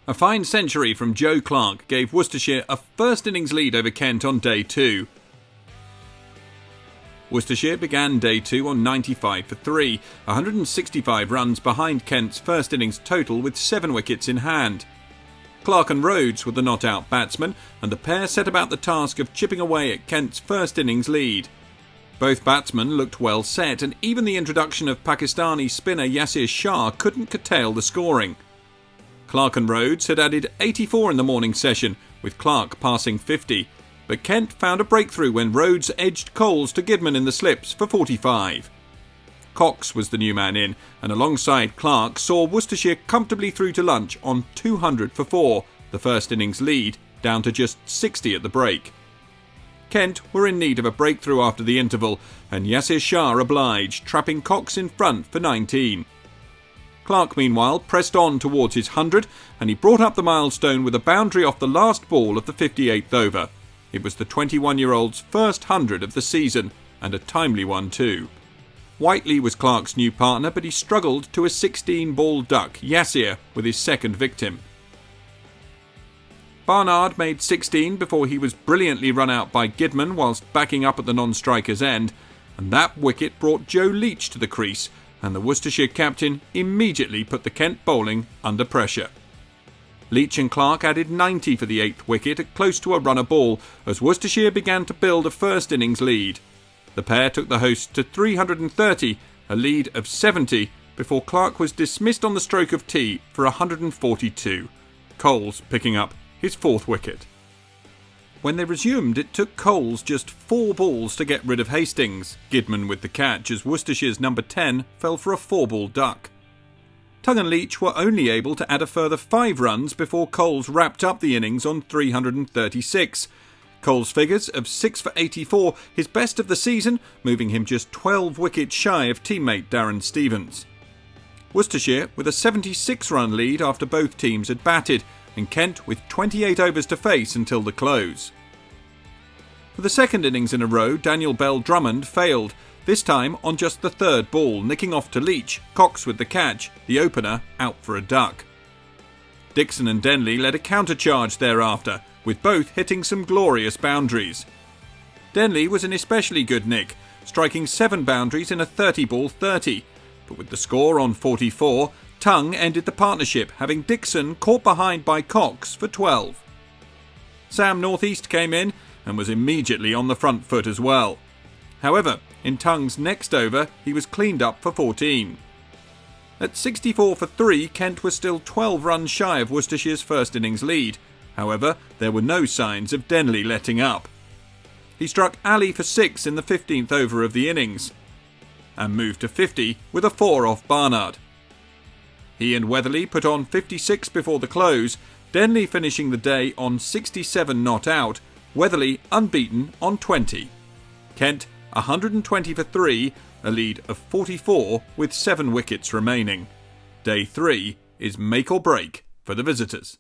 A fine century from Joe Clarke gave Worcestershire a first innings lead over Kent on day 2. Worcestershire began day 2 on 95 for 3, 165 runs behind Kent's first innings total with 7 wickets in hand. Clarke and Rhodes were the not-out batsmen, and the pair set about the task of chipping away at Kent's first innings lead. Both batsmen looked well set, and even the introduction of Pakistani spinner Yasir Shah couldn't curtail the scoring. Clarke and Rhodes had added 84 in the morning session, with Clarke passing 50, but Kent found a breakthrough when Rhodes edged Coles to Gidman in the slips for 45. Cox was the new man in, and alongside Clarke saw Worcestershire comfortably through to lunch on 200 for 4, the first innings lead, down to just 60 at the break. Kent were in need of a breakthrough after the interval, and Yasir Shah obliged, trapping Cox in front for 19. Clarke, meanwhile, pressed on towards his 100, and he brought up the milestone with a boundary off the last ball of the 58th over. It was the 21-year-old's first 100 of the season, and a timely one too. Whiteley was Clarke's new partner, but he struggled to a 16-ball duck, Yasir with his second victim. Barnard made 16 before he was brilliantly run out by Gidman whilst backing up at the non-striker's end, and that wicket brought Joe Leach to the crease, and the Worcestershire captain immediately put the Kent bowling under pressure. Leach and Clarke added 90 for the 8th wicket at close to a run a ball as Worcestershire began to build a first innings lead. The pair took the hosts to 330, a lead of 70, before Clarke was dismissed on the stroke of tea for 142, Coles picking up his 4th wicket. When they resumed, it took Coles just 4 balls to get rid of Hastings, Gidman with the catch as Worcestershire's number 10 fell for a 4-ball duck. Tongue and Leach were only able to add a further 5 runs before Coles wrapped up the innings on 336. Coles' figures of 6 for 84, his best of the season, moving him just 12 wickets shy of teammate Darren Stevens. Worcestershire with a 76-run lead after both teams had batted, and Kent with 28 overs to face until the close. For the second innings in a row, Daniel Bell Drummond failed, this time on just the 3rd ball, nicking off to Leach, Cox with the catch, the opener out for a duck. Dixon and Denley led a counter-charge thereafter, with both hitting some glorious boundaries. Denley was an especially good nick, striking 7 boundaries in a 30-ball 30, but with the score on 44, Tongue ended the partnership, having Dixon caught behind by Cox for 12. Sam Northeast came in and was immediately on the front foot as well. However, in Tongue's next over, he was cleaned up for 14. At 64 for 3, Kent was still 12 runs shy of Worcestershire's first innings lead. However, there were no signs of Denley letting up. He struck Ali for 6 in the 15th over of the innings, and moved to 50 with a 4 off Barnard. He and Weatherly put on 56 before the close, Denley finishing the day on 67 not out, Weatherly unbeaten on 20. Kent 120 for 3, a lead of 44 with 7 wickets remaining. Day 3 is make or break for the visitors.